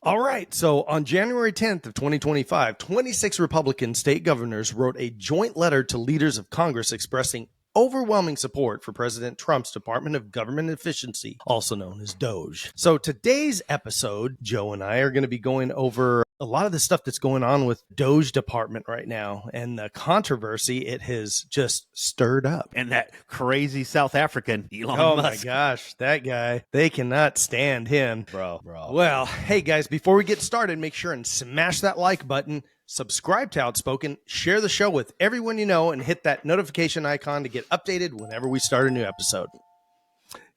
All right. So on January 10th of 2025, 26 Republican state governors wrote a joint letter to leaders of Congress expressing overwhelming support for President Trump's Department of Government Efficiency, also known as DOGE. So today's episode, Joe and I are going to be going over a lot of the stuff that's going on with DOGE department right now and the controversy it has just stirred up. And that crazy South African Elon Musk. My gosh, that guy, they cannot stand him. Bro. Well, hey guys, before we get started, make sure and smash that like button, subscribe to Outspoken, share the show with everyone you know, and hit that notification icon to get updated whenever we start a new episode.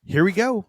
Here we go.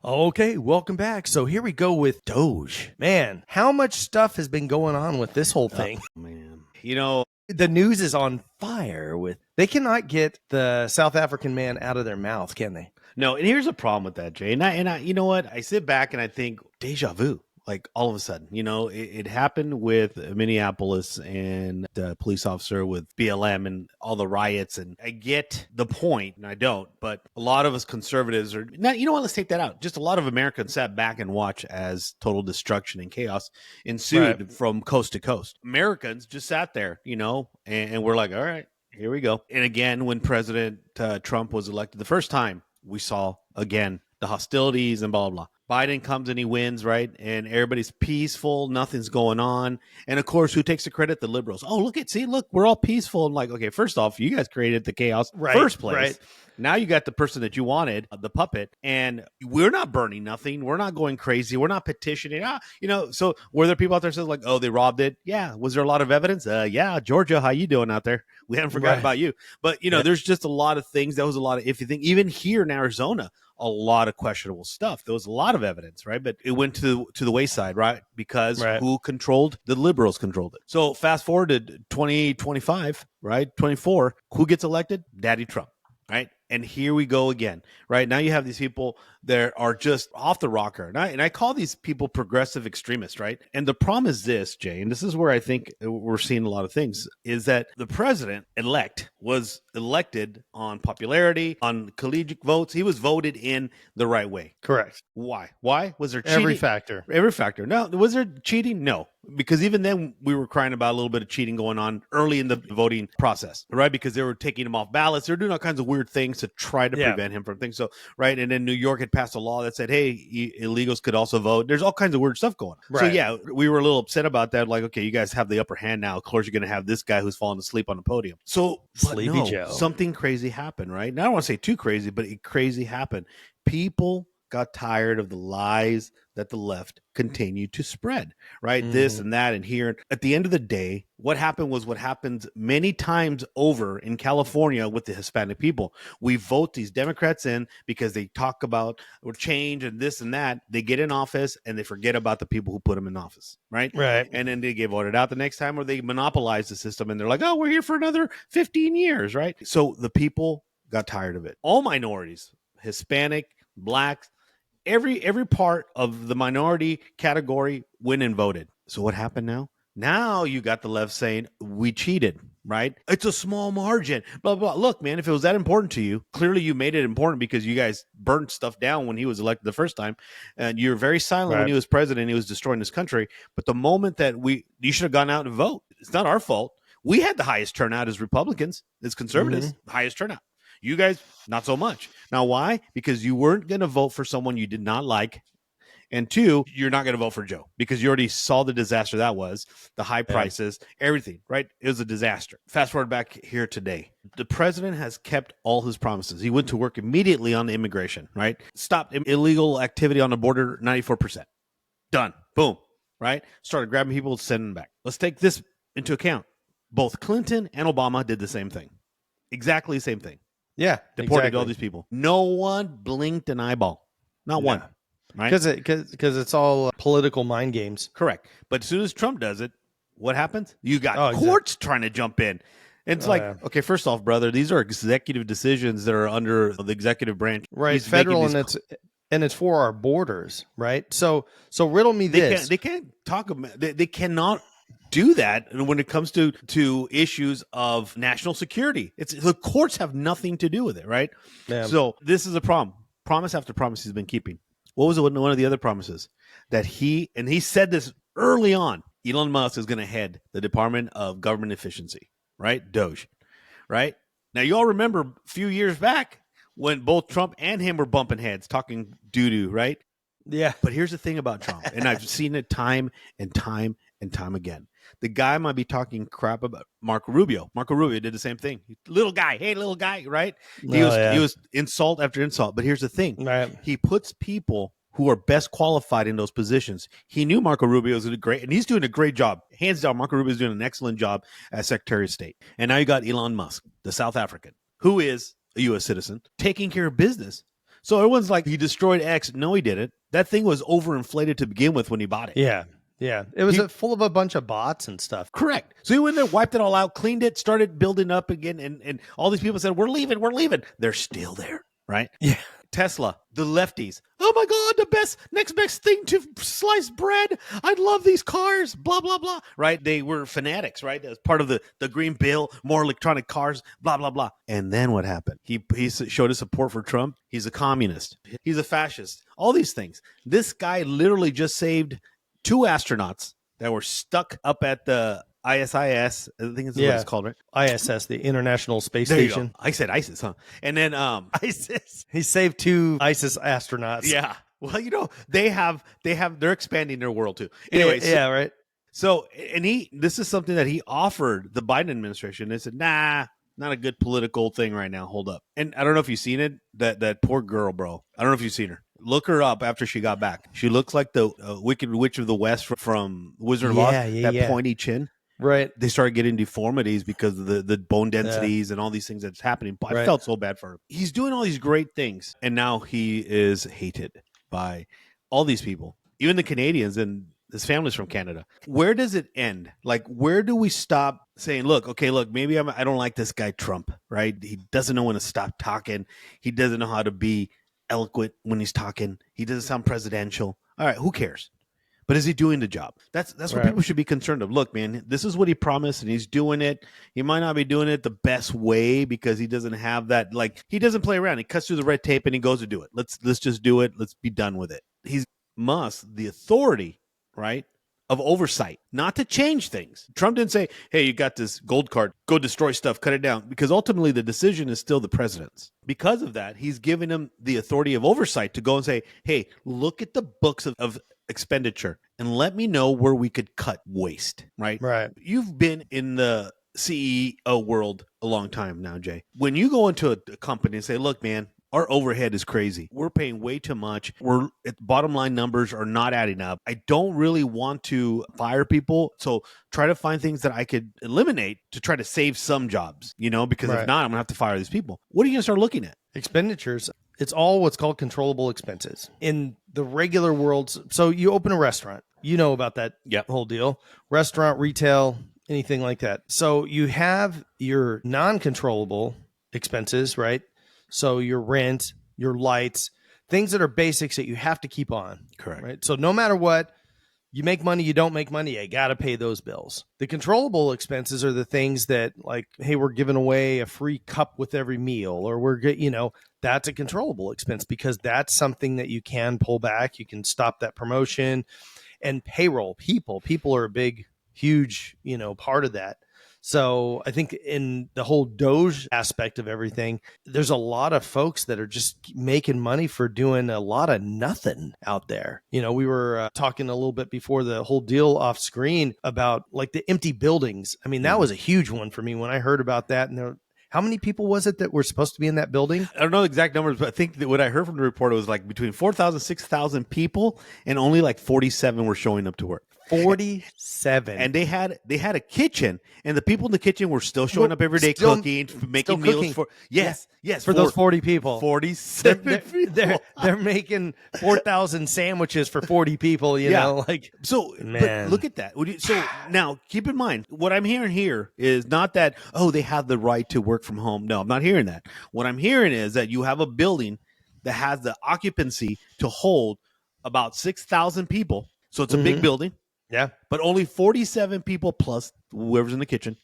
Okay, welcome back. So here we go with DOGE. Man, how much stuff has been going on with this whole thing? Oh, man. You know, the news is on fire with, they cannot get the South African man out of their mouth, can they? No, and here's a problem with that, Jay. And I you know what? I sit back and I think deja vu. Like all of a sudden, you know, it happened with Minneapolis and the police officer with BLM and all the riots. And I get the point, and I don't, but a lot of us conservatives are not, you know what, let's take that out. Just a lot of Americans sat back and watched as total destruction and chaos ensued from coast to coast. Americans just sat there, you know, and we're like, all right, here we go. And again, when President Trump was elected the first time, we saw again the hostilities and blah, blah, blah. Biden comes and he wins, right? And everybody's peaceful. Nothing's going on. And of course, who takes the credit? The liberals. Oh, look, we're all peaceful. I'm like, okay, first off, you guys created the chaos first place. Right. Now you got the person that you wanted, the puppet, and we're not burning nothing. We're not going crazy. We're not petitioning. You know, so were there people out there saying like, oh, they robbed it? Yeah. Was there a lot of evidence? Yeah. Georgia, how you doing out there? We haven't forgotten about you. But, you know, there's just a lot of things. That was a lot of, if you think, even here in Arizona, a lot of questionable stuff. There was a lot of evidence, right? But it went to the wayside, right? Because who controlled? The liberals controlled it. So fast forward to 2025, right? 24, who gets elected? Daddy Trump, right? And here we go again, right? Now you have these people that are just off the rocker. And I call these people progressive extremists, right? And the problem is this, Jay, and this is where I think we're seeing a lot of things, is that the president-elect was elected on popularity, on collegiate votes. He was voted in the right way. Correct. Why? Was there cheating? Every factor. No. Was there cheating? No. Because even then we were crying about a little bit of cheating going on early in the voting process, right? Because they were taking him off ballots. They were doing all kinds of weird things to try to prevent him from things. So, right. And then New York had passed a law that said, hey, illegals could also vote. There's all kinds of weird stuff going on. Right. So yeah, we were a little upset about that. Like, okay, you guys have the upper hand now. Of course, you're going to have this guy who's falling asleep on the podium. So Sleepy Joe. Something crazy happened, right? Now I don't want to say too crazy, but crazy happened. People got tired of the lies that the left continued to spread, right? This and that and here. At the end of the day, what happened was what happens many times over in California with the Hispanic people. We vote these Democrats in because they talk about or change and this and that. They get in office and they forget about the people who put them in office, right? Right. And then they get voted out the next time, or they monopolize the system and they're like, oh, we're here for another 15 years, right? So the people got tired of it. All minorities, Hispanic, Blacks, every part of the minority category went and voted. So what happened now? Now you got the left saying we cheated, right? It's a small margin, blah, blah, blah. Look, man, if it was that important to you, clearly you made it important because you guys burnt stuff down when he was elected the first time. And you're very silent when he was president. He was destroying this country. But the moment that you should have gone out and vote. It's not our fault. We had the highest turnout as Republicans, as conservatives, highest turnout. You guys, not so much. Now, why? Because you weren't going to vote for someone you did not like. And two, you're not going to vote for Joe because you already saw the disaster that was, the high prices, everything, right? It was a disaster. Fast forward back here today. The president has kept all his promises. He went to work immediately on the immigration, right? Stopped illegal activity on the border, 94%. Done. Boom. Right? Started grabbing people, sending them back. Let's take this into account. Both Clinton and Obama did the same thing. Exactly the same thing. Yeah, deported all these people. No one blinked an eyeball. Not one. Right? Because it's all political mind games. Correct. But as soon as Trump does it, what happens? You got courts trying to jump in. And it's Oh, like, yeah. okay, first off, brother, these are executive decisions that are under the executive branch. Right, He's federal, making and these it's for our borders, right? So riddle me this. they can't talk about they cannot do that when it comes to issues of national security. It's the courts have nothing to do with it, right? Yeah. So this is a problem. Promise after promise he's been keeping. What was one of the other promises that he said this early on? Elon Musk is going to head the Department of Government Efficiency, right? DOGE, right? Now you all remember a few years back when both Trump and him were bumping heads, talking doo-doo, right? Yeah. But here's the thing about Trump, and I've seen it time and time and time again. The guy might be talking crap about Marco Rubio. Marco Rubio did the same thing. Little guy, hey, little guy, right? He was insult after insult. But here's the thing. Right. He puts people who are best qualified in those positions. He knew Marco Rubio was great, and he's doing a great job. Hands down, Marco Rubio is doing an excellent job as Secretary of State. And now you got Elon Musk, the South African, who is a U.S. citizen, taking care of business. So everyone's like, he destroyed X. No, he didn't. That thing was overinflated to begin with when he bought it. Yeah. Yeah. It was full of a bunch of bots and stuff. Correct. So he went there, wiped it all out, cleaned it, started building up again. And all these people said, we're leaving. They're still there, right? Yeah. Tesla, the lefties. Oh my God, next best thing to slice bread. I love these cars, blah, blah, blah. Right? They were fanatics, right? As part of the Green Bill, more electronic cars, blah, blah, blah. And then what happened? He showed his support for Trump. He's a communist. He's a fascist. All these things. This guy literally just saved 2 astronauts that were stuck up at the ISIS, I think it's what it's called, right? ISS, the International Space There you Station. go. I said ISIS, huh? And then ISIS. He saved 2 ISIS astronauts. Yeah. Well, they're expanding their world too. Anyway, yeah, right. So, and this is something that he offered the Biden administration. They said, nah, not a good political thing right now. Hold up. And I don't know if you've seen it. That poor girl, bro. I don't know if you've seen her. Look her up after she got back. She looks like the Wicked Witch of the West from Wizard of Oz. That pointy chin. Right. They started getting deformities because of the bone densities and all these things that's happening. But I felt so bad for him. He's doing all these great things, and now he is hated by all these people, even the Canadians, and his family's from Canada. Where does it end? Like, where do we stop saying, look, maybe I don't like this guy Trump, right? He doesn't know when to stop talking. He doesn't know how to be eloquent when he's talking. He doesn't sound presidential. All right, who cares? But is he doing the job? That's what people should be concerned of. Look, man, this is what he promised, and he's doing it. He might not be doing it the best way because he doesn't have that. Like, he doesn't play around. He cuts through the red tape and he goes to do it. Let's just do it. Let's be done with it. He's the authority, right, of oversight, not to change things. Trump didn't say, hey, you got this gold card, go destroy stuff, cut it down, because ultimately the decision is still the president's. Because of that, he's given him the authority of oversight to go and say, hey, look at the books of expenditure and let me know where we could cut waste, right? Right. You've been in the CEO world a long time now, Jay. When you go into a company and say, look, man, our overhead is crazy. We're paying way too much. Bottom line numbers are not adding up. I don't really want to fire people. So try to find things that I could eliminate to try to save some jobs, because if not, I'm going to have to fire these people. What are you going to start looking at? Expenditures. It's all what's called controllable expenses in the regular world. So you open a restaurant, you know about that whole deal. Restaurant, retail, anything like that. So you have your non-controllable expenses, right? So your rent, your lights, things that are basics that you have to keep on. Correct. Right. So no matter what, you make money, you don't make money, you got to pay those bills. The controllable expenses are the things that, like, hey, we're giving away a free cup with every meal, or that's a controllable expense because that's something that you can pull back. You can stop that promotion. And payroll, people are a big, huge, part of that. So I think in the whole DOGE aspect of everything, there's a lot of folks that are just making money for doing a lot of nothing out there. We were talking a little bit before the whole deal off screen about like the empty buildings. I mean, that was a huge one for me when I heard about that. And how many people was it that were supposed to be in that building? I don't know the exact numbers, but I think that what I heard from the report was like between 4,000, 6,000 people, and only like 47 were showing up to work. 47. And they had a kitchen, and the people in the kitchen were still showing up every day, cooking, making meals cooking. for yes for those 40 people. 47 people. They're making 4,000 sandwiches for 40 people, you know, like, so man. But look at that. So now keep in mind, what I'm hearing here is not that, oh, they have the right to work from home. No, I'm not hearing that. What I'm hearing is that you have a building that has the occupancy to hold about 6,000 people. So it's a big building. Yeah. But only 47 people plus whoever's in the kitchen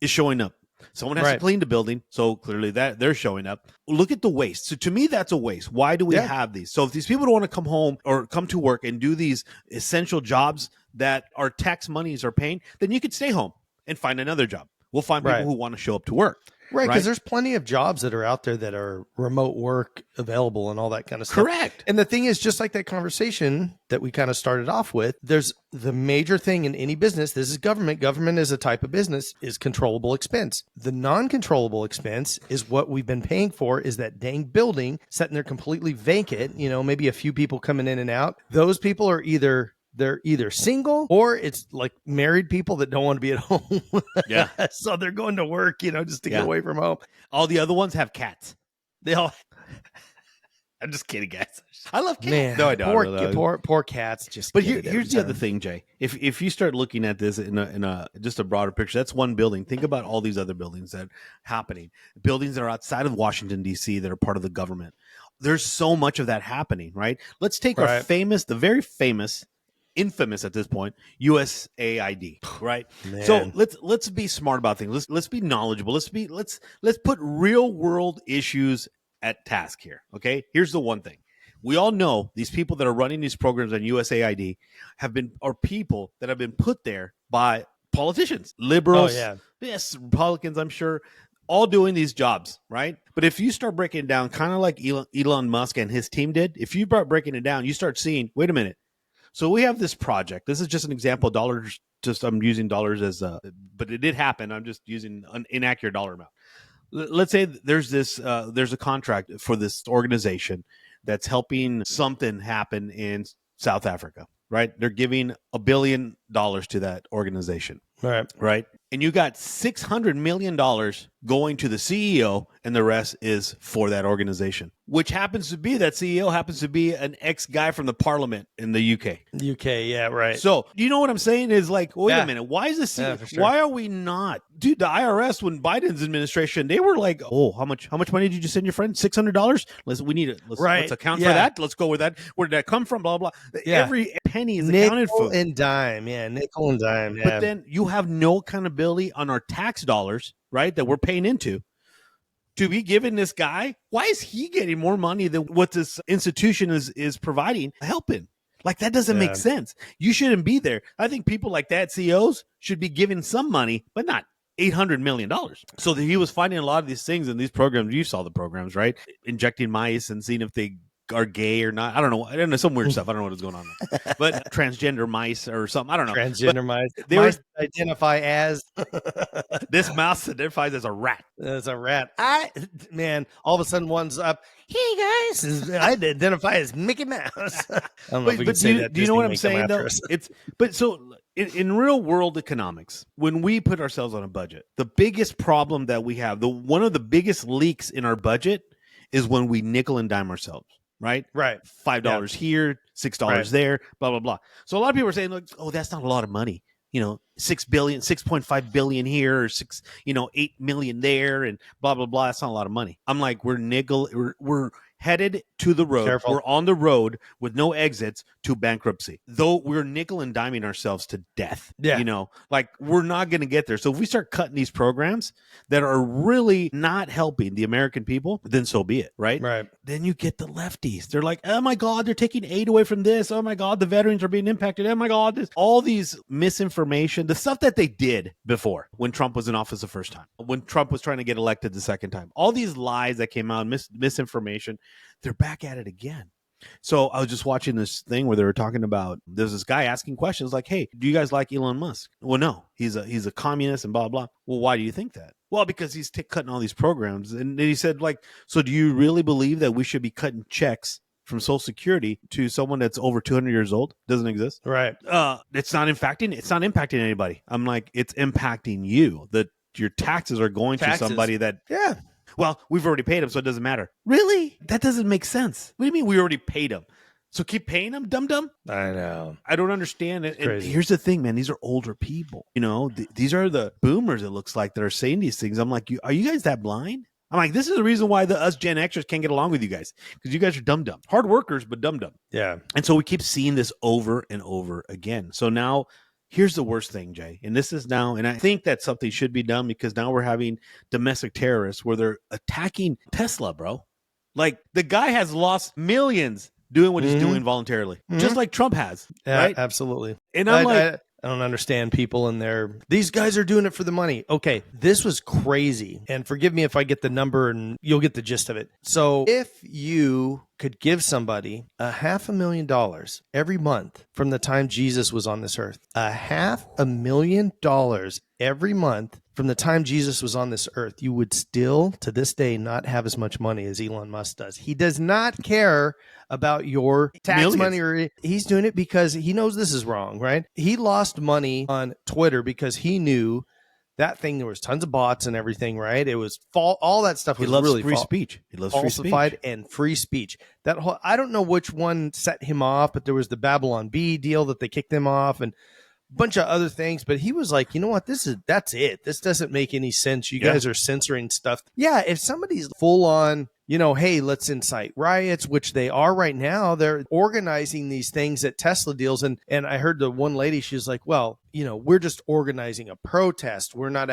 is showing up. Someone has to clean the building, so clearly that they're showing up. Look at the waste. So to me, that's a waste. Why do we have these? So if these people don't want to come home or come to work and do these essential jobs that our tax monies are paying, then you could stay home and find another job. We'll find people who want to show up to work. Right, because there's plenty of jobs that are out there that are remote work available and all that kind of stuff. Correct. And the thing is, just like that conversation that we kind of started off with, there's the major thing in any business. This is government. Government is a type of business, is controllable expense. The non-controllable expense is what we've been paying for, is that dang building sitting there completely vacant, you know, maybe a few people coming in and out. Those people are they're either single or it's like married people that don't want to be at home. Yeah. So they're going to work, you know, just to get away from home. All the other ones have cats. They all. I'm just kidding, guys. I love cats. Man, No, I don't. Poor cats. Just. But here's the other thing, Jay. If you start looking at this in a just a broader picture, that's one building. Think about all these other buildings that are happening. Buildings that are outside of Washington D.C. that are part of the government. There's so much of that happening, right? Let's take our the very famous, infamous at this point, USAID, right? Man. So let's be smart about things. Let's be knowledgeable. Let's put real world issues at task here. Okay, here's the one thing. We all know these people that are running these programs on USAID are people that have been put there by politicians, liberals, yes, Republicans, I'm sure, all doing these jobs, right? But if you start breaking it down, kind of like Elon Musk and his team did, if you start breaking it down, you start seeing, wait a minute. So we have this project. This is just an example. Dollars, I'm using dollars as but it did happen. I'm just using an inaccurate dollar amount. Let's say there's a contract for this organization that's helping something happen in South Africa, right? They're giving $1 billion to that organization, right? And you got $600 million going to the CEO, and the rest is for that organization, which happens to be, that CEO happens to be an ex-guy from the parliament in the UK. Yeah, right. So, you know what I'm saying is like, wait a minute, why is this? Sure. Why are we not? Dude, the IRS, when Biden's administration, they were like, oh, how much money did you send your friend? $600? Let's account for that. Let's go with that. Where did that come from? Blah, blah. Every penny is accounted for. Nickel and dime. Yeah. But then you have no accountability on our tax dollars, right, that we're paying into to be giving this guy. Why is he getting more money than what this institution is providing, helping? Like, that doesn't make sense. You shouldn't be there. I think people like that, CEOs, should be giving some money, but not $800 million. So that he was finding a lot of these things in these programs. You saw the programs, right? Injecting mice and seeing if they are gay or not. I don't know. Some weird stuff. I don't know what is going on there. But transgender mice or something. I don't know. Transgender mice. Mice identify as. This mouse identifies as a rat. As a rat. All of a sudden one's up. Hey guys, I identify as Mickey Mouse. I don't know if we can say that. Do you know what I'm saying though? In real world economics, when we put ourselves on a budget, the biggest problem that we have, one of the biggest leaks in our budget, is when we nickel and dime ourselves. Right. $5 here, $6 there, blah, blah, blah. So a lot of people are saying, like, oh, that's not a lot of money. You know, 6.5 billion here, or 8 million there, and blah, blah, blah. That's not a lot of money. I'm like, we're headed to the road. Careful. We're on the road with no exits to bankruptcy. Though we're nickel and diming ourselves to death. Yeah. You know, like, we're not going to get there. So if we start cutting these programs that are really not helping the American people, then so be it, right? Right. Then you get the lefties. They're like, oh my God, they're taking aid away from this. Oh my God, the veterans are being impacted. Oh my God, all these misinformation, the stuff that they did before when Trump was in office the first time, when Trump was trying to get elected the second time, all these lies that came out, misinformation, they're back at it again. So I was just watching this thing where they were talking about, there's this guy asking questions like, hey, do you guys like Elon Musk? Well, no, he's a communist and blah, blah. Well, why do you think that? Well, because he's cutting all these programs. And then he said, like, so do you really believe that we should be cutting checks from Social Security to someone that's over 200 years old doesn't exist. Right. It's not impacting anybody. I'm like, it's impacting you. Your taxes are going to somebody that, Yeah. well, we've already paid them, so it doesn't matter. Really? That doesn't make sense. What do you mean we already paid them? So keep paying them, dum-dum? I know. I don't understand it. And crazy. here's the thing, man. These are older people. You know, these are the boomers, it looks like, that are saying these things. I'm like, are you guys that blind? I'm like, this is the reason why us Gen Xers can't get along with you guys, because you guys are dum-dum. Hard workers, but dum-dum. Yeah. And so we keep seeing this over and over again. So now here's the worst thing, Jay. And this is now, and I think that something should be done, because now we're having domestic terrorists where they're attacking Tesla, bro. Like, the guy has lost millions doing what he's doing voluntarily, just like Trump has. Yeah, right? absolutely. And I'm like, I don't understand people and these guys are doing it for the money. Okay, this was crazy. And forgive me if I get the number and you'll get the gist of it. So if you could give somebody $500,000 every month from the time Jesus was on this earth, $500,000 every month from the time Jesus was on this earth, you would still, to this day, not have as much money as Elon Musk does. He does not care about your tax money, or he's doing it because he knows this is wrong, right? He lost money on Twitter because he knew that thing, there was tons of bots and everything, right? It was all that stuff was really free speech. He loves falsified free speech. and free speech. That whole, I don't know which one set him off, but there was the Babylon Bee deal that they kicked him off, and bunch of other things, but he was like, you know what, that's it. This doesn't make any sense. You guys are censoring stuff. Yeah, if somebody's full on, hey, let's incite riots, which they are right now, they're organizing these things at Tesla deals. And I heard the one lady, she was like, well, we're just organizing a protest. We're not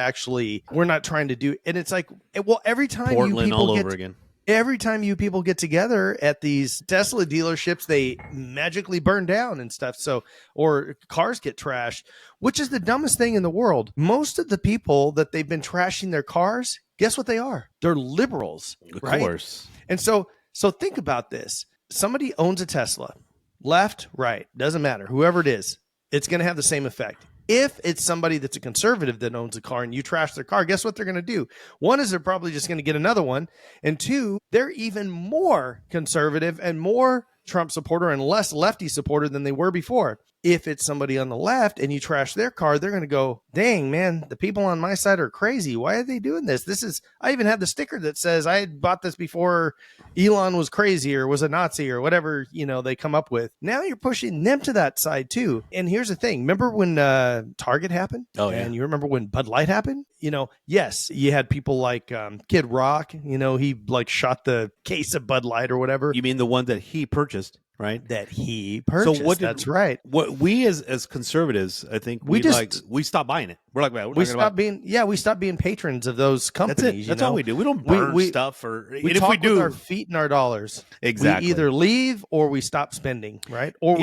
trying to do, and it's like, well, every time Portland all over again. Every time you people get together at these Tesla dealerships, they magically burn down and stuff. So, or cars get trashed, which is the dumbest thing in the world. Most of the people that they've been trashing their cars, guess what they are? They're liberals, right? Of course. And so think about this. Somebody owns a Tesla, left, right, doesn't matter. Whoever it is, it's going to have the same effect. If it's somebody that's a conservative that owns a car and you trash their car, guess what they're going to do? One is they're probably just going to get another one. And two, they're even more conservative and more Trump supporter and less lefty supporter than they were before. If it's somebody on the left and you trash their car, they're going to go, dang, man, the people on my side are crazy. Why are they doing this? I even have the sticker that says I had bought this before Elon was crazy or was a Nazi or whatever, they come up with. Now you're pushing them to that side too. And here's the thing. Remember when Target happened? Oh, yeah. And you remember when Bud Light happened? Yes, you had people like Kid Rock, he like shot the case of Bud Light or whatever. You mean the one that he purchased? Right, that he purchased. So that's right. What we as conservatives, I think we stopped buying it. We're like, man, we stopped being patrons of those companies. That's all we do. We don't burn stuff, we talk with our feet and our dollars. Exactly. We either leave or we stop spending, right? Or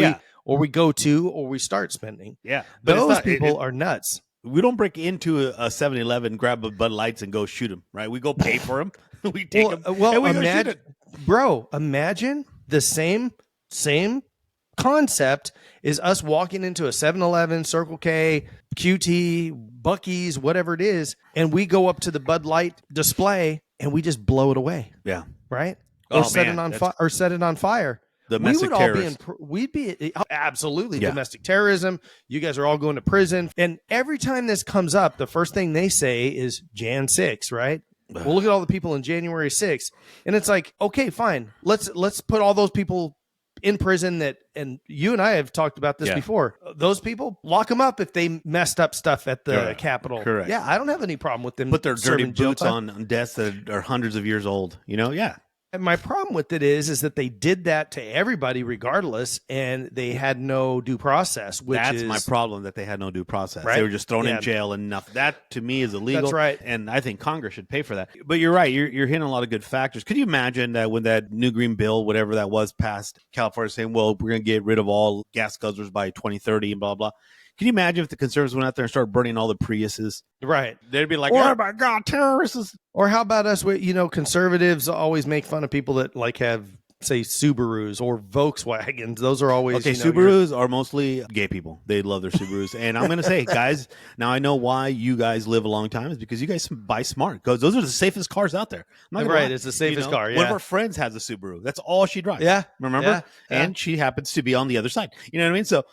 we go to or we start spending. Yeah, but those people are nuts. We don't break into a 7-Eleven, grab a Bud Lights, and go shoot them. Right? We go pay for them. We take them. Well, and we imagine, imagine the same concept is us walking into a 7-Eleven, Circle K, QT, Buc-ee's, whatever it is, and we go up to the Bud Light display and we just blow it away. Yeah. Right? Or set it on fire. Domestic terrorism. We'd be absolutely domestic terrorism. You guys are all going to prison. And every time this comes up, the first thing they say is Jan 6, right? Well, look at all the people in January 6th. And it's like, okay, fine. Let's put all those people in prison and you and I have talked about this before. Those people, lock them up if they messed up stuff at the Capitol. Correct. Yeah, I don't have any problem with them. Put their dirty boots on desks that are hundreds of years old. Yeah. And my problem with it is that they did that to everybody regardless, and they had no due process. That's my problem, that they had no due process. Right? They were just thrown in jail and enough. That, to me, is illegal. That's right. And I think Congress should pay for that. But you're right. You're hitting a lot of good factors. Could you imagine that when that new green bill, whatever that was, passed, California saying, well, we're going to get rid of all gas guzzlers by 2030 and blah, blah. Can you imagine if the conservatives went out there and started burning all the Priuses? Right. They'd be like, oh my God, terrorists. Or how about us, conservatives always make fun of people that like have say Subarus or Volkswagens. Those are always Okay, Subarus are mostly gay people. They love their Subarus. And I'm going to say, guys, now I know why you guys live a long time is because you guys buy smart. Because those are the safest cars out there. I'm not gonna right. lie. It's the safest car. Yeah. One of our friends has a Subaru. That's all she drives. Yeah. Remember? Yeah. And she happens to be on the other side. You know what I mean? So,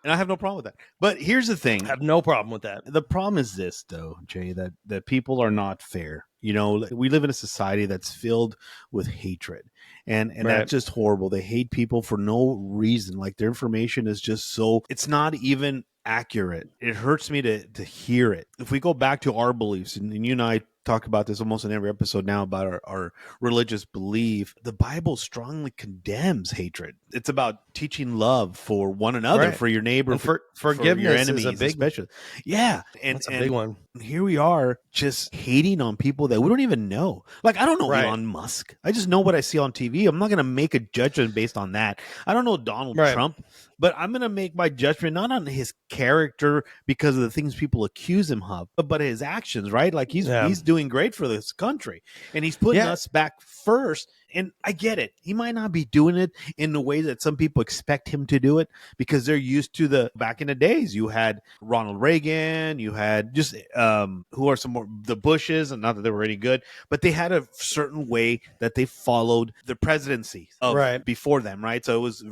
and I have no problem with that. But here's the thing. I have no problem with that. The problem is this, though, Jay, that people are not fair. We live in a society that's filled with hatred. And Right. that's just horrible. They hate people for no reason. Like their information is just so, it's not even accurate. It hurts me to hear it. If we go back to our beliefs, and you and I talk about this almost in every episode now about our religious belief, the Bible strongly condemns hatred. It's about teaching love for one another, Right. for your neighbor, And for forgiveness your enemies, is a big, especially. Yeah. that's a big one. Here we are just hating on people that we don't even know. Like, I don't know Right. Elon Musk. I just know what I see on TV. I'm not going to make a judgment based on that. I don't know Donald Right. Trump, but I'm going to make my judgment not on his character because of the things people accuse him of, but his actions, right? Like he's doing great for this country and he's putting us back first. And I get it. He might not be doing it in the way that some people expect him to do it because they're used to back in the days, you had Ronald Reagan, you had just, who are some more, the Bushes, and not that they were any good, but they had a certain way that they followed the presidency of before them, right? So it was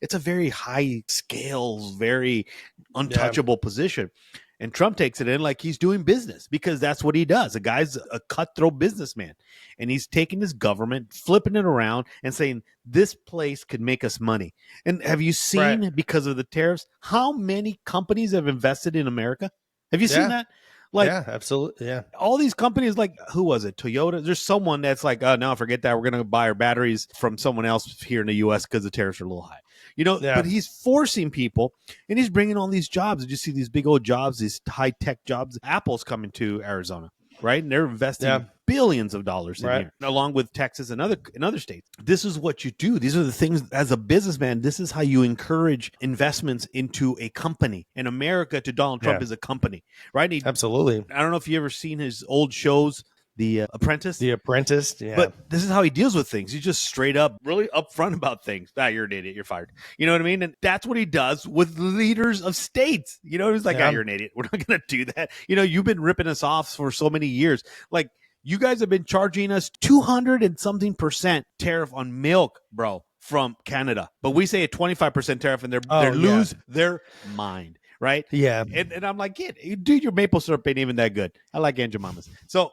it's a very high scale, very untouchable position. And Trump takes it in like he's doing business because that's what he does. The guy's a cutthroat businessman. And he's taking his government, flipping it around and saying, this place could make us money. And have you seen, because of the tariffs, how many companies have invested in America? Have you seen that? Like, yeah, absolutely. Yeah. All these companies, like, who was it? Toyota. There's someone that's like, oh, no, forget that. We're going to buy our batteries from someone else here in the U.S. because the tariffs are a little high. But he's forcing people and he's bringing all these jobs. Did you see these big old jobs, these high tech jobs? Apple's coming to Arizona, right? And they're investing billions of dollars in here, along with Texas and other states. This is what you do. These are the things as a businessman. This is how you encourage investments into a company. And America to Donald Trump is a company, right? Absolutely. I don't know if you ever seen his old shows. The Apprentice. The Apprentice, yeah. But this is how he deals with things. He's just straight up, really upfront about things. You're an idiot. You're fired. You know what I mean? And that's what he does with leaders of states. He's like, you're an idiot. We're not going to do that. You've been ripping us off for so many years. Like, you guys have been charging us 200 and something % tariff on milk, bro, from Canada. But we say a 25% tariff and they lose their mind. Right? Yeah. And I'm like, dude, your maple syrup ain't even that good. I like Aunt Jemima's. So,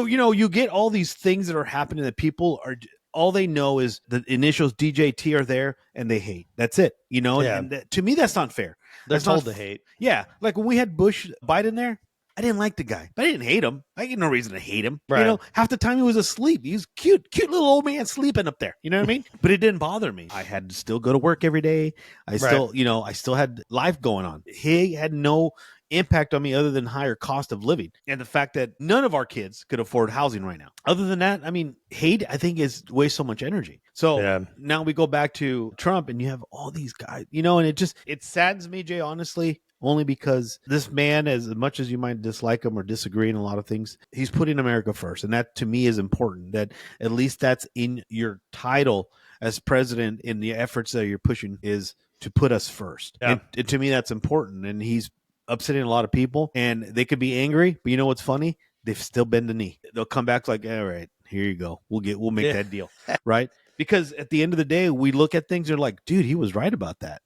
you get all these things that are happening that people are, all they know is the initials DJT are there and they hate. That's it. And to me, that's not fair. They're told to hate. Yeah. Like when we had Biden there, I didn't like the guy, but I didn't hate him. I had no reason to hate him. Right. Half the time he was asleep. He was cute little old man sleeping up there. You know what I mean? But it didn't bother me. I had to still go to work every day. I still had life going on. He had no impact on me other than higher cost of living and the fact that none of our kids could afford housing right now. Other than that, I mean, hate, I think, is wastes so much energy. So now we go back to Trump and you have all these guys, and it saddens me, Jay, honestly, only because this man, as much as you might dislike him or disagree in a lot of things, he's putting America first. And that to me is important, that at least that's in your title as president in the efforts that you're pushing is to put us first. And to me, that's important. And he's upsetting a lot of people and they could be angry, but you know what's funny? They've still bend the knee. They'll come back like, all right, here you go. We'll make that deal. Right. Because at the end of the day, we look at things and like, dude, he was right about that.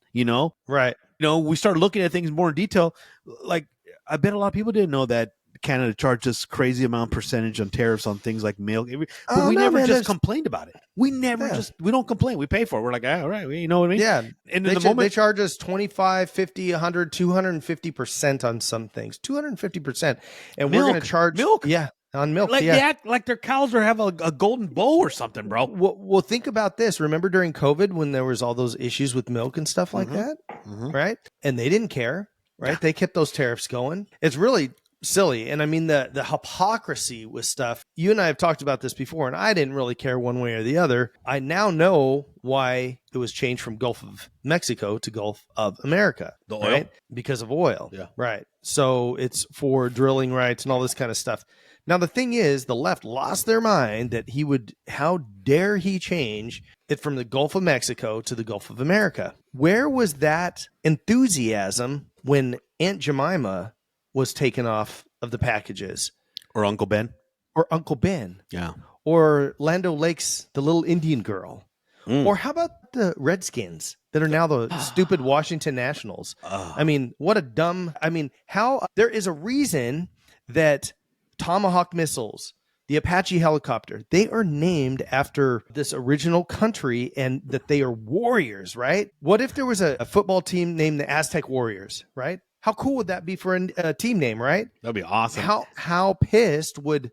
Right. We start looking at things more in detail. Like, I bet a lot of people didn't know that Canada charged us crazy amount percentage on tariffs on things like milk. But we never complained about it. We never we don't complain. We pay for it. We're like, all right, you know what I mean? Yeah. And in the moment, they charge us 25, 50, 100, 250% on some things. 250%. And we're going to charge milk. Yeah. On milk, they act like their cows have a golden bowl or something, bro. Well, think about this. Remember during COVID when there was all those issues with milk and stuff like that, right? And they didn't care, right? They kept those tariffs going. It's really silly. And I mean, the hypocrisy with stuff. You and I have talked about this before, and I didn't really care one way or the other. I now know why it was changed from Gulf of Mexico to Gulf of America. The oil? Right? Because of oil. Yeah. Right. So it's for drilling rights and all this kind of stuff. Now, the thing is, the left lost their mind that how dare he change it from the Gulf of Mexico to the Gulf of America? Where was that enthusiasm when Aunt Jemima was taken off of the packages? Or Uncle Ben. Or Uncle Ben? Yeah. Or Lando Lake's The Little Indian Girl? Or how about the Redskins that are now the stupid Washington Nationals? I mean, what a dumb... I mean, how... There is a reason that Tomahawk missiles, the Apache helicopter, they are named after this original country and that they are warriors, right? What if there was a football team named the Aztec Warriors, right? How cool would that be for a team name, right? That'd be awesome. How pissed would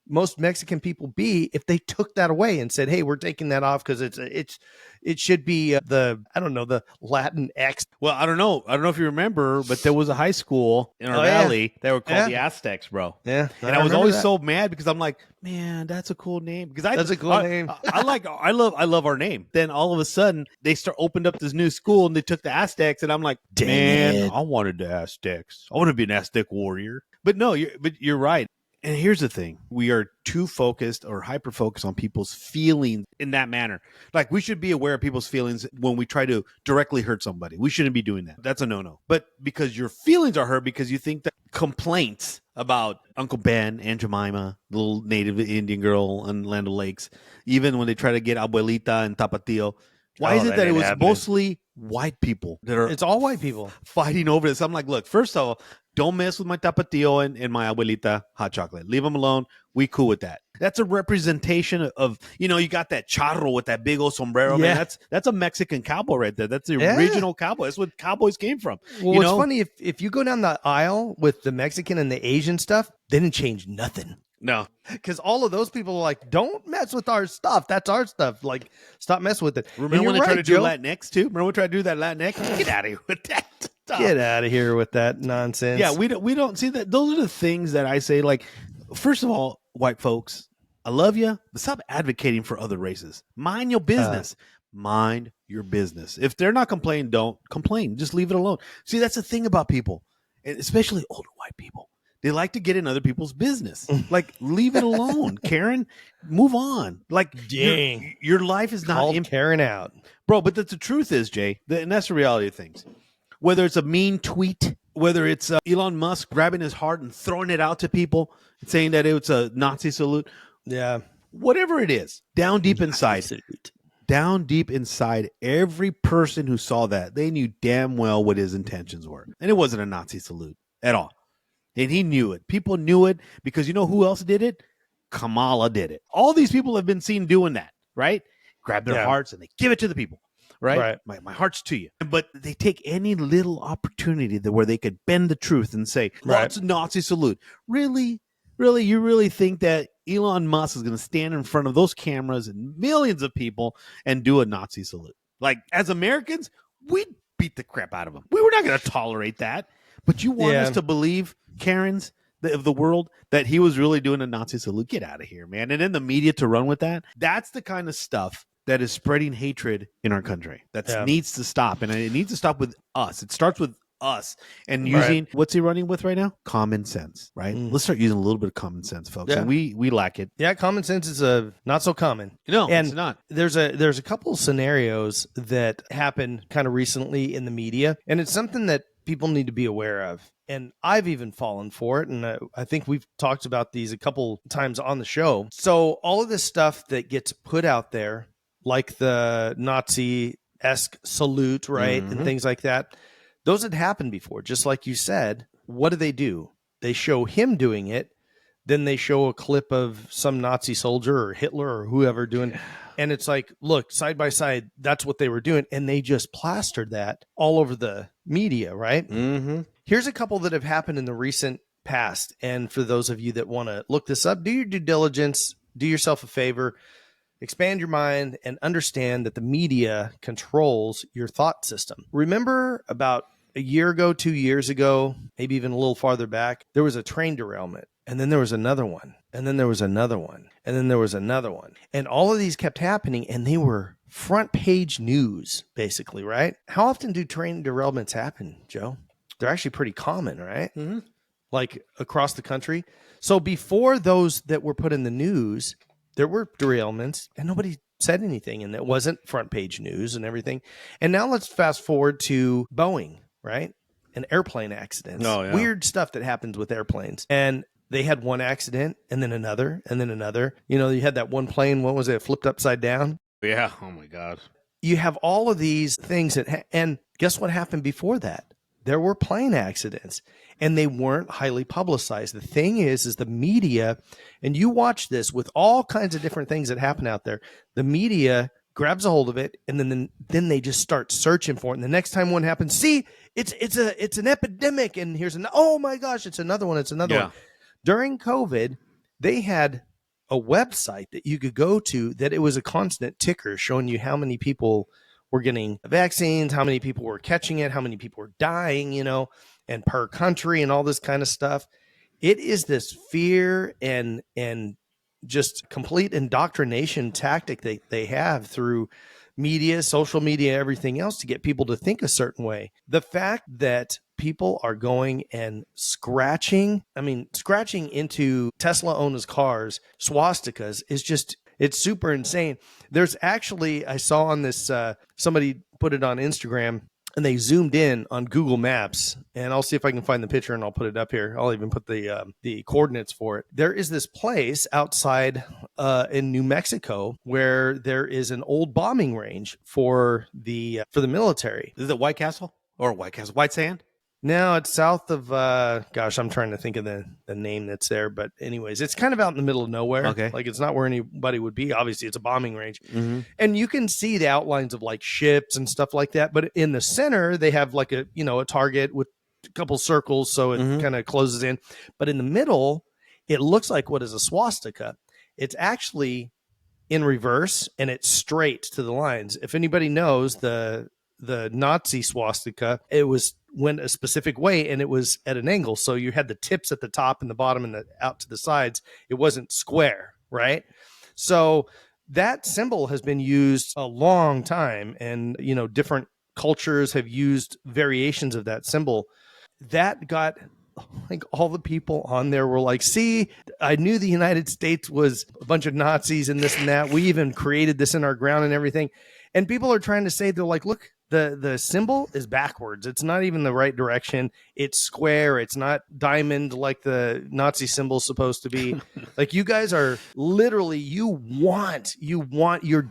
most Mexican people be if they took that away and said, "Hey, we're taking that off because it should be the Latin X." Well, I don't know if you remember, but there was a high school in our valley that were called the Aztecs, bro. Yeah, and I was always so mad because I'm like, man, that's a cool name. Because that's a cool name. I love our name. Then all of a sudden they opened up this new school and they took the Aztecs, and I'm like, man, I wanted the Aztecs. I want to be an Aztec warrior. But no, you're right. And here's the thing. We are too focused or hyper-focused on people's feelings in that manner. Like, we should be aware of people's feelings when we try to directly hurt somebody. We shouldn't be doing that. That's a no-no. But because your feelings are hurt because you think that complaints about Uncle Ben, Aunt Jemima, the little native Indian girl on Land O'Lakes, even when they try to get Abuelita and Tapatio, why is it that it was mostly white people that are... It's all white people fighting over this. I'm like, look, first of all, don't mess with my Tapatio and my Abuelita hot chocolate. Leave them alone. We cool with that. That's a representation of, you got that charro with that big old sombrero. Yeah. Man, that's a Mexican cowboy right there. That's the original cowboy. That's what cowboys came from. Well, what's funny, if you go down the aisle with the Mexican and the Asian stuff, they didn't change nothing. No, because all of those people are like, don't mess with our stuff. That's our stuff. Like, stop messing with it. Remember when they tried to do Latinx too? Remember when we tried to do that Latinx? Get out of here with that stuff. Get out of here with that nonsense. Yeah, we don't see that. Those are the things that I say. Like, first of all, white folks, I love you, but stop advocating for other races. Mind your business. Mind your business. If they're not complaining, don't complain. Just leave it alone. See, that's the thing about people, and especially older white people. They like to get in other people's business. Like, leave it alone, Karen. Move on. Like, dang, your life is not Karen out, bro. But the truth is, Jay, and that's the reality of things. Whether it's a mean tweet, whether it's Elon Musk grabbing his heart and throwing it out to people, and saying that it's a Nazi salute, whatever it is, down deep inside, every person who saw that, they knew damn well what his intentions were, and it wasn't a Nazi salute at all. And he knew it. People knew it because you know who else did it? Kamala did it. All these people have been seen doing that, right? Grab their hearts and they give it to the people, right? My heart's to you. But they take any little opportunity where they could bend the truth and say, it's a Nazi salute. Really? Really? You really think that Elon Musk is going to stand in front of those cameras and millions of people and do a Nazi salute? Like, as Americans, we'd beat the crap out of him. We were not going to tolerate that. But you want us to believe, Karens of the world, that he was really doing a Nazi salute? Get out of here, man. And then the media to run with that. That's the kind of stuff that is spreading hatred in our country. That needs to stop. And it needs to stop with us. It starts with us and using, what's he running with right now? Common sense, right? Let's start using a little bit of common sense, folks. And we lack it. Yeah, common sense is not so common. No, and it's not. There's a couple scenarios that happened kind of recently in the media, and it's something that people need to be aware of. And I've even fallen for it. And I think we've talked about these a couple times on the show. So all of this stuff that gets put out there, like the Nazi-esque salute, right? And things like that, those had happened before. Just like you said, what do? They show him doing it. Then they show a clip of some Nazi soldier or Hitler or whoever doing. And it's like, look, side by side, that's what they were doing. And they just plastered that all over the media, right? Mm-hmm. Here's a couple that have happened in the recent past. And for those of you that want to look this up, do your due diligence, do yourself a favor, expand your mind, and understand that the media controls your thought system. Remember about a year ago, 2 years ago, maybe even a little farther back, there was a train derailment. And then there was another one. And then there was another one. And then there was another one. And all of these kept happening, and they were front page news, basically, right? How often do train derailments happen, Joe? they're actually pretty common, right? Mm-hmm. Like across the country. So before those that were put in the news, there were derailments and nobody said anything, and it wasn't front page news and everything. And now let's fast forward to Boeing, right? And airplane accidents. Oh, yeah. Weird stuff that happens with airplanes. And they had one accident and then another and then another. You know, you had that one plane, what was it, flipped upside down? Yeah. Oh my God. You have all of these things and guess what happened before that? There were plane accidents and they weren't highly publicized. The thing is the media, and you watch this with all kinds of different things that happen out there. The media grabs a hold of it and then they just start searching for it. And the next time one happens, see, it's an epidemic. And here's oh my gosh, it's another one. It's another one. During COVID, they had a website that you could go to that it was a constant ticker showing you how many people were getting vaccines, how many people were catching it, how many people were dying, you know, and per country and all this kind of stuff. It is this fear and just complete indoctrination tactic that they have through media, social media, everything else to get people to think a certain way. The fact that people are going and scratching into Tesla owners' cars, swastikas is just, it's super insane. There's actually, I saw on this, somebody put it on Instagram and they zoomed in on Google Maps, and I'll see if I can find the picture and I'll put it up here. I'll even put the coordinates for it. There is this place outside in New Mexico where there is an old bombing range for the military. Is it White Castle or White Sand? No, it's south of, gosh, I'm trying to think of the name that's there. But anyways, it's kind of out in the middle of nowhere. Okay. Like it's not where anybody would be. Obviously, it's a bombing range. Mm-hmm. And you can see the outlines of like ships and stuff like that. But in the center, they have like a target with a couple circles. So it kind of closes in. But in the middle, it looks like what is a swastika. It's actually in reverse and it's straight to the lines. If anybody knows the Nazi swastika, it went a specific way and it was at an angle. So you had the tips at the top and the bottom and out to the sides. It wasn't square, right? So that symbol has been used a long time, and different cultures have used variations of that symbol. That got like all the people on there were like, see, I knew the United States was a bunch of Nazis and this and that. We even created this in our ground and everything. And people are trying to say, they're like, look, the symbol is backwards. It's not even the right direction. It's square. It's not diamond like the Nazi symbol is supposed to be. Like, you guys are literally, you're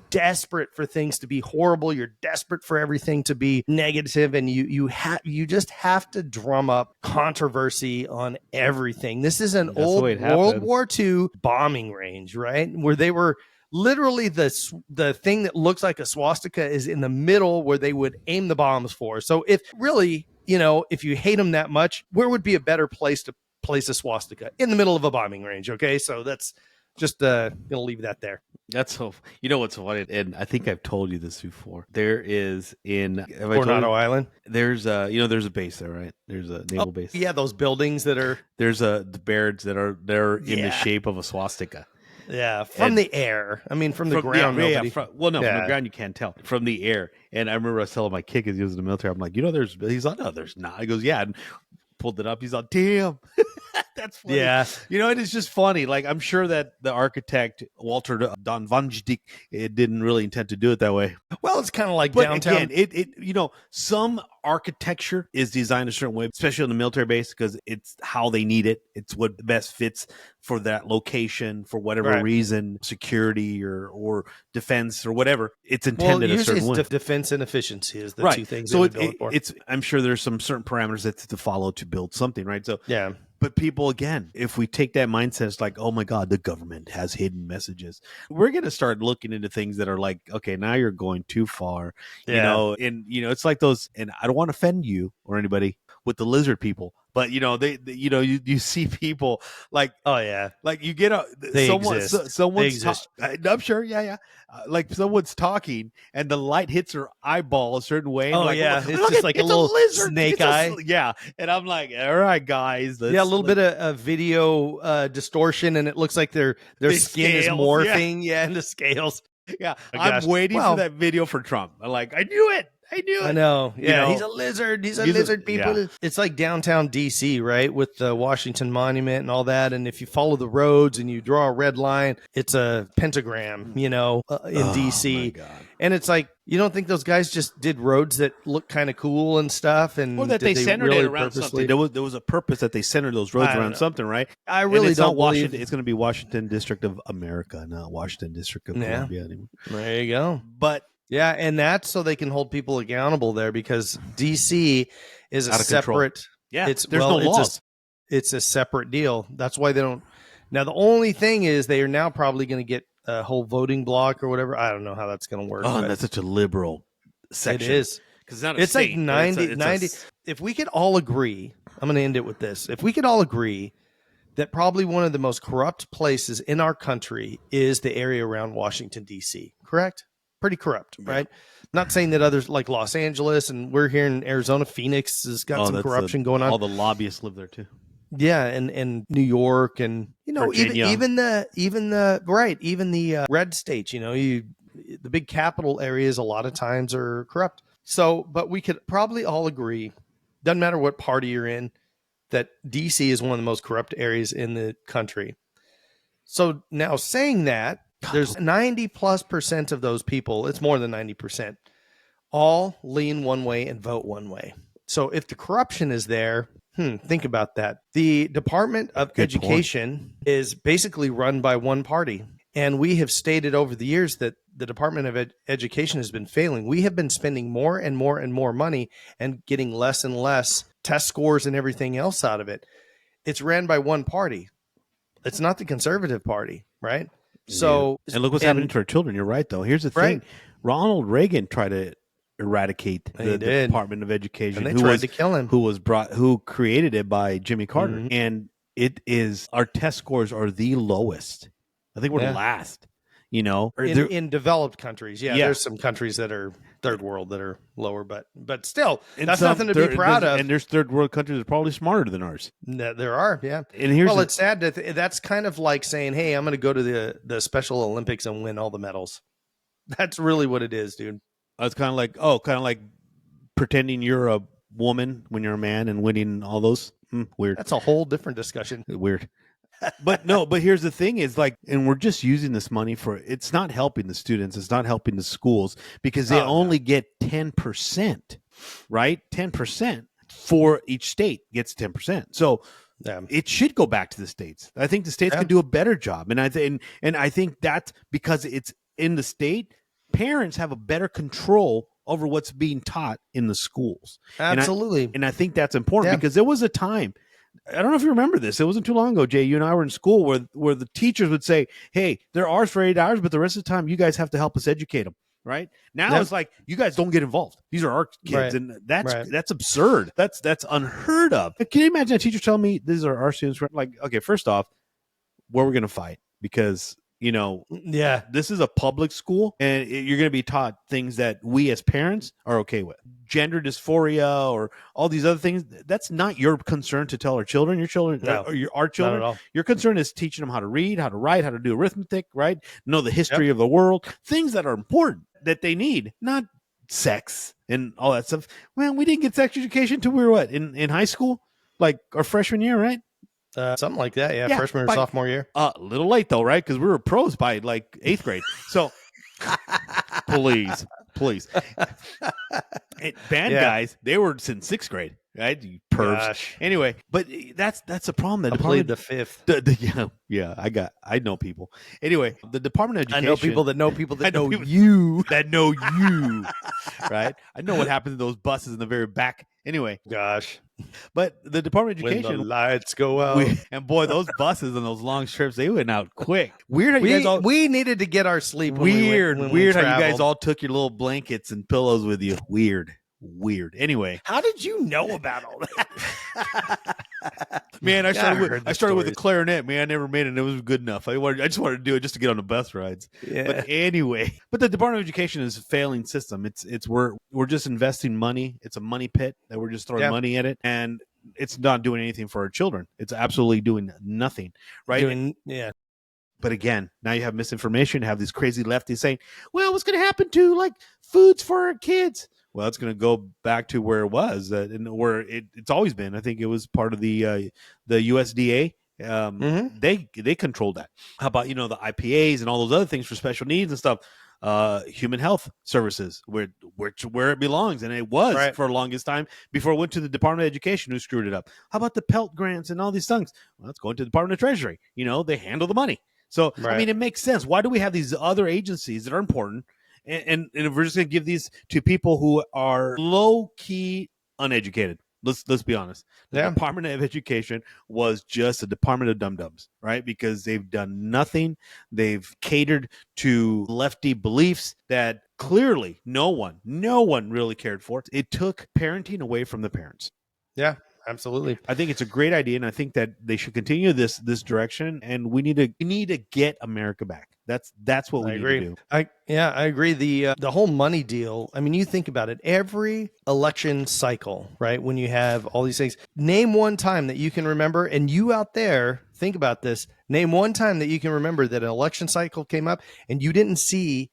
desperate for things to be horrible. You're desperate for everything to be negative, and you just have to drum up controversy on everything. This is an old World War II bombing range, right? Where they were literally the thing that looks like a swastika is in the middle where they would aim the bombs for. So if really, if you hate them that much, where would be a better place to place a swastika? In the middle of a bombing range. Okay. So that's just gonna leave that there. That's so, what's funny, and I think I've told you this before. There is in Coronado Island. There's there's a base there, right? There's a naval base. Yeah, those buildings that are the Bairds that are in the shape of a swastika. Yeah, from the air. I mean, from the ground. From the ground you can't tell. From the air. And I remember I was telling my kid, because he was in the military, I'm like, he's like, no, there's not. He goes, yeah, and pulled it up. He's like, damn. That's funny. Yeah. And it's just funny. Like, I'm sure that the architect, Walter Don Vanjdik, it didn't really intend to do it that way. Well, it's kind of like downtown. Again, some architecture is designed a certain way, especially on the military base, because it's how they need it. It's what best fits for that location, for whatever reason, security or defense or whatever. It's intended a certain way. Defense and efficiency is the two things. So I'm sure there's some certain parameters that to follow to build something, right? So yeah. But people, again, if we take that mindset, it's like, oh my God, the government has hidden messages. We're going to start looking into things that are like, okay, now you're going too far, it's like those, and I don't want to offend you or anybody with the lizard people, but you see people like, oh yeah, like you get someone's I'm sure, like someone's talking and the light hits her eyeball a certain way. And it's just like a little lizard. Snake eye. And I'm like, all right, guys, a little bit of video distortion, and it looks like their skin is morphing, and the scales. Yeah, I'm waiting for that video for Trump. I'm like, I knew it. I knew it. I know. You Yeah, know, he's a lizard. He's a he's a- lizard, people. yeah. It's like downtown D.C., right? With the Washington Monument and all that. And if you follow the roads and you draw a red line, it's a pentagram, in Oh, D.C. my God. And it's like, you don't think those guys just did roads that look kind of cool and stuff? And Or that did they centered really it around purposely? something. There was a purpose that they centered those roads I don't around know. something, right? I And really it's not don't believe. Washington. It's going to be Washington District of America, not Washington District of Yeah. Columbia anymore. There you go. But Yeah, and that's so they can hold people accountable there because DC is a Out of control. separate. yeah, It's there's no laws. It's a separate deal. That's why they don't. Now the only thing is they are now probably going to get a whole voting block or whatever. I don't know how that's going to work. Oh, but and that's such a liberal section. it is. Because it's not a It's like state, but 90, it's a 90. If we could all agree, I'm going to end it with this. If we could all agree that probably one of the most corrupt places in our country is the area around Washington, D.C., correct? Pretty corrupt, right? Not saying that others like Los Angeles and we're here in Arizona, Phoenix has got some corruption going on. All the lobbyists live there too. Yeah, and New York and Virginia. even the red states, the big capital areas a lot of times are corrupt. So, but we could probably all agree, doesn't matter what party you're in, that DC is one of the most corrupt areas in the country. So now saying that, there's 90+% of those people, it's more than 90%, all lean one way and vote one way. So if the corruption is there, think about that. The Department of Education is basically run by one party. And we have stated over the years that the Department of Education has been failing. We have been spending more and more and more money and getting less and less test scores and everything else out of it. It's ran by one party. It's not the Conservative Party, right? So, and look what's happening to our children. You're right, though. Here's the thing: Ronald Reagan tried to eradicate the Department of Education, and they tried to kill him. Who created it by Jimmy Carter, and it is our test scores are the lowest. I think we're the last. In developed countries, there's some countries that are third world that are lower, but still, that's nothing to be proud of. And there's third world countries that are probably smarter than ours. There are, yeah. And it's sad that that's kind of like saying, "Hey, I'm going to go to the Special Olympics and win all the medals." That's really what it is, dude. It's kind of like pretending you're a woman when you're a man and winning all those. Weird. That's a whole different discussion. Weird. But here's the thing is and we're just using this money it's not helping the students. It's not helping the schools because they only get 10%, right? 10% for each state gets 10%. So it should go back to the states. I think the states can do a better job. And I think that's because it's in the state, parents have a better control over what's being taught in the schools. Absolutely. And I think that's important because there was a time, I don't know if you remember this. It wasn't too long ago, Jay. You and I were in school where the teachers would say, "Hey, they're ours for 8 hours, but the rest of the time, you guys have to help us educate them." Right now, it's like you guys don't get involved. These are our kids, and that's absurd. That's unheard of. Can you imagine a teacher telling me these are our students? Like, okay, first off, where we're going to fight because this is a public school, and you're going to be taught things that we as parents are okay with. Gender dysphoria or all these other things, that's not your concern to tell our children. Your children, our children, not at all. Your concern is teaching them how to read, how to write, how to do arithmetic, right? Know the history of the world, things that are important that they need, not sex and all that stuff. Man, we didn't get sex education until we were in high school, like our freshman year, right? Something like that, yeah, freshman or sophomore year. A little late though, right? Because we were pros by like 8th grade. So please. Guys, they were since 6th grade, right? You pervs. Gosh. Anyway, but that's a problem. I played the 5th. I know people. Anyway, the Department of Education. I know people that know people that know you. That know you, right? I know what happened to those buses in the very back. Anyway, gosh. But the Department of Education, when the lights go out, and boy, those buses and those long trips, they went out quick. Weird how we needed to get our sleep. Weird how you guys all took your little blankets and pillows with you. Weird. Anyway, how did you know about all that? Man, I started with the clarinet. Man, I never made it. And it was good enough. I just wanted to do it just to get on the bus rides. Yeah. But anyway, the Department of Education is a failing system. We're just investing money. It's a money pit that we're just throwing money at it, and it's not doing anything for our children. It's absolutely doing nothing, right? But again, now you have misinformation. You have these crazy lefties saying, "Well, what's going to happen to like foods for our kids?" Well, it's going to go back to where it was, and where it's always been. I think it was part of the USDA. They controlled that. How about the IPAs and all those other things for special needs and stuff? Human health services, where it belongs, and it was for the longest time before it went to the Department of Education, who screwed it up. How about the Pelt grants and all these things? Well, it's going to the Department of Treasury. They handle the money. So I mean, it makes sense. Why do we have these other agencies that are important, and we're just going to give these to people who are low key uneducated? Let's be honest. The Department of Education was just a department of dum-dums, right? Because they've done nothing. They've catered to lefty beliefs that clearly no one really cared for. It took parenting away from the parents. Yeah, absolutely. I think it's a great idea, and I think that they should continue this direction, and we need to get America back. That's what we need to do. I agree. The whole money deal. I mean, you think about it. Every election cycle, right? When you have all these things, name one time that you can remember, and you out there think about this. Name one time that you can remember that an election cycle came up and you didn't see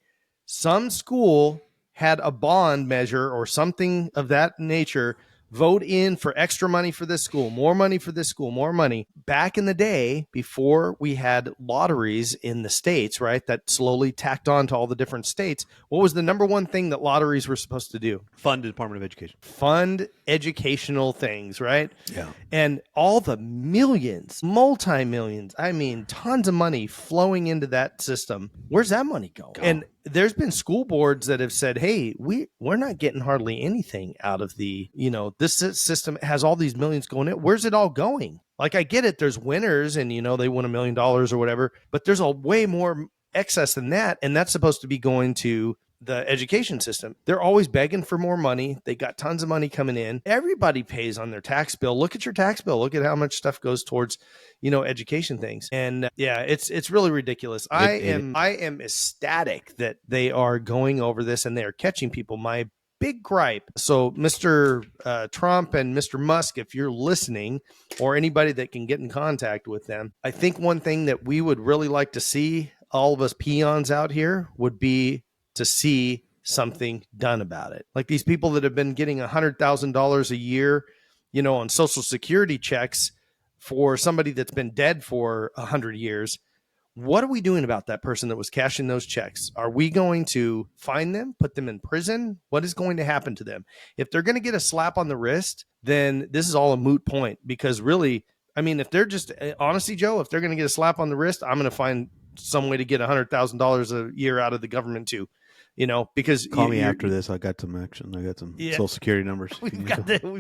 some school had a bond measure or something of that nature. Vote in for extra money for this school, more money for this school, more money. Back in the day, before we had lotteries in the states, right, that slowly tacked on to all the different states, what was the number one thing that lotteries were supposed to do? Fund the Department of Education. Fund educational things, right? Yeah. And all the millions, multi-millions, I mean, tons of money flowing into that system. Where's that money going? And there's been school boards that have said, hey, we're not getting hardly anything out of this system has all these millions going in. Where's it all going? Like, I get it. There's winners and, they won $1 million or whatever, but there's a way more excess than that. And that's supposed to be going to the education system. They're always begging for more money. They got tons of money coming in. Everybody pays on their tax bill. Look at your tax bill. Look at how much stuff goes towards, education things. And it's really ridiculous. I am ecstatic that they are going over this and they are catching people. My big gripe. So Mr. Trump and Mr. Musk, if you're listening, or anybody that can get in contact with them, I think one thing that we would really like to see, all of us peons out here, would be to see something done about it. Like these people that have been getting $100,000 a year, on Social Security checks for somebody that's been dead for 100 years. What are we doing about that person that was cashing those checks? Are we going to find them, put them in prison? What is going to happen to them? If they're going to get a slap on the wrist, then this is all a moot point, because really, I mean, if they're just, honestly, Joe, if they're going to get a slap on the wrist, I'm going to find some way to get $100,000 a year out of the government too. Because call me after this. I got some action. I got some Social Security numbers. We've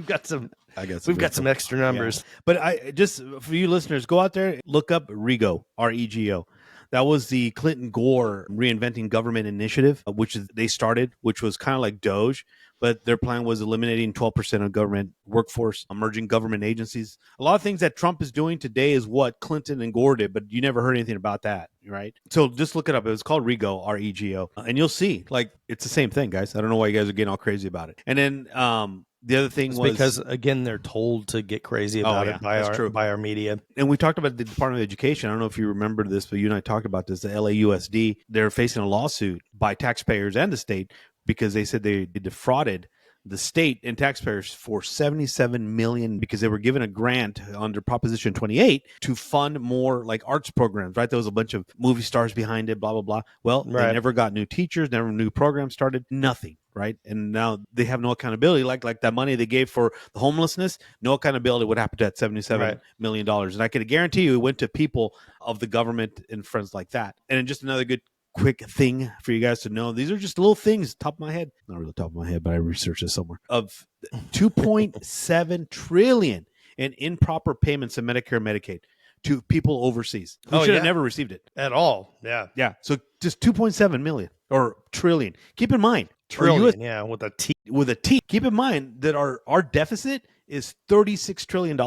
got some extra numbers. Yeah. But I just, for you listeners, go out there, look up REGO, REGO. That was the Clinton Gore Reinventing Government Initiative, which they started, which was kind of like DOGE, but their plan was eliminating 12% of government workforce, merging government agencies. A lot of things that Trump is doing today is what Clinton and Gore did, but you never heard anything about that, right? So just look it up. It was called REGO, REGO, and you'll see, like, it's the same thing, guys. I don't know why you guys are getting all crazy about it. And then the other thing was because, again, they're told to get crazy about it by our media. And we talked about the Department of Education. I don't know if you remember this, but you and I talked about this. The LAUSD, they're facing a lawsuit by taxpayers and the state because they said they defrauded the state and taxpayers for $77 million because they were given a grant under Proposition 28 to fund more like arts programs, right? There was a bunch of movie stars behind it, blah, blah, blah. Well, they never got new teachers, never new programs started, nothing. Right. And now they have no accountability, like that money they gave for the homelessness, no accountability. What happened to that $77 million? And I can guarantee you it went to people of the government and friends like that. And just another good quick thing for you guys to know. These are just little things, top of my head, not really top of my head, but I researched this somewhere, of 2.7 trillion in improper payments in Medicare and Medicaid to people overseas who should have never received it at all. Yeah. Yeah. So just 2.7 million or trillion. Keep in mind, trillion, with a T. With a T. Keep in mind that our deficit is $36 trillion.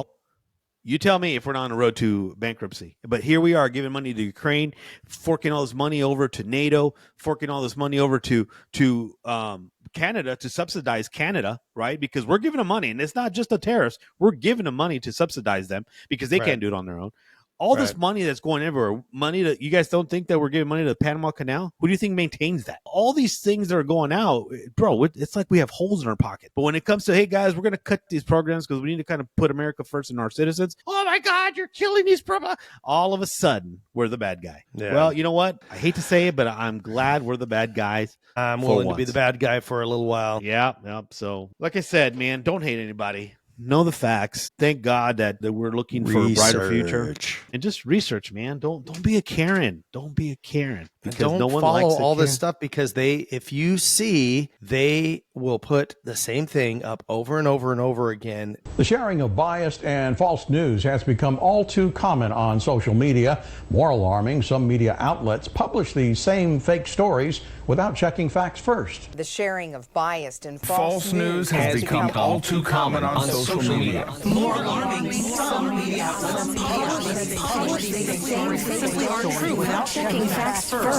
You tell me if we're not on the road to bankruptcy. But here we are giving money to Ukraine, forking all this money over to NATO, forking all this money over to Canada to subsidize Canada, right? Because we're giving them money, and it's not just the tariffs. We're giving them money to subsidize them because they can't do it on their own. All this money that's going everywhere, money that you guys don't think that we're giving money to the Panama Canal? Who do you think maintains that? All these things that are going out, bro, it's like we have holes in our pocket. But when it comes to, hey, guys, we're going to cut these programs because we need to kind of put America first and our citizens. Oh, my God, you're killing these programs. All of a sudden, we're the bad guy. Yeah. Well, you know what? I hate to say it, but I'm glad we're the bad guys. I'm willing to be the bad guy for a little while. Yeah. So, like I said, man, don't hate anybody. Know the facts. Thank God that we're looking for a brighter future. And just research, man. Don't be a Karen. Don't be a Karen. Because don't no one follow likes all this stuff because if you see, they will put the same thing up over and over and over again. The sharing of biased and false news has become all too common on social media. More alarming, some media outlets publish these same fake stories without checking facts first. The sharing of biased and false news has become all too common on social media. More alarming, some media outlets publish these same fake stories without checking facts first.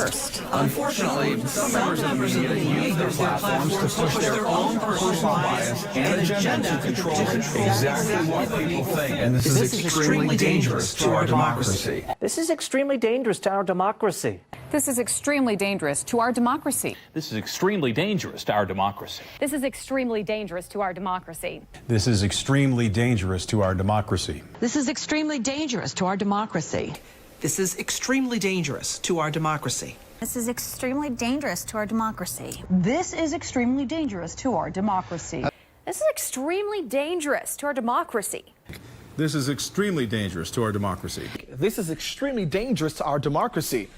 Unfortunately, some members of the media use their platforms to push their own personal bias and agenda to control exactly what people think. And this is extremely dangerous to our democracy. This is extremely dangerous to our democracy. This is extremely dangerous to our democracy. This is extremely dangerous to our democracy. This is extremely dangerous to our democracy. This is extremely dangerous to our democracy. This is extremely dangerous to our democracy. This is extremely dangerous to our democracy. This is extremely dangerous to our democracy. This is extremely dangerous to our democracy. This is extremely dangerous to our democracy. This is extremely dangerous to our democracy. This is extremely dangerous to our democracy.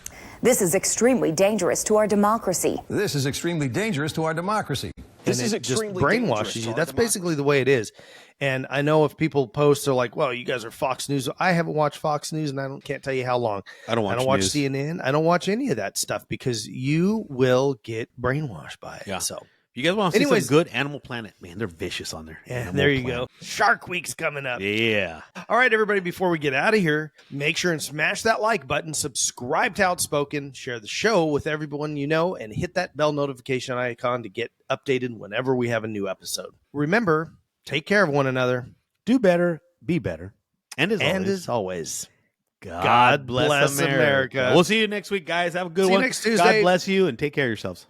This is extremely dangerous to our democracy. This is extremely dangerous to our democracy. This is extremely just brainwashes you. That's basically the way it is. And I know if people post, they're like, well, you guys are Fox News. I haven't watched Fox News and can't tell you how long. I don't watch CNN. I don't watch any of that stuff because you will get brainwashed by it. Yeah. So you guys want to see some good Animal Planet? Man, they're vicious on there. Yeah, there you go. Shark Week's coming up. Yeah. All right, everybody, before we get out of here, make sure and smash that like button, subscribe to Outspoken, share the show with everyone you know, and hit that bell notification icon to get updated whenever we have a new episode. Remember, take care of one another. Do better, be better. And as always, God bless America. We'll see you next week, guys. Have a good one. See you next Tuesday. God bless you, and take care of yourselves.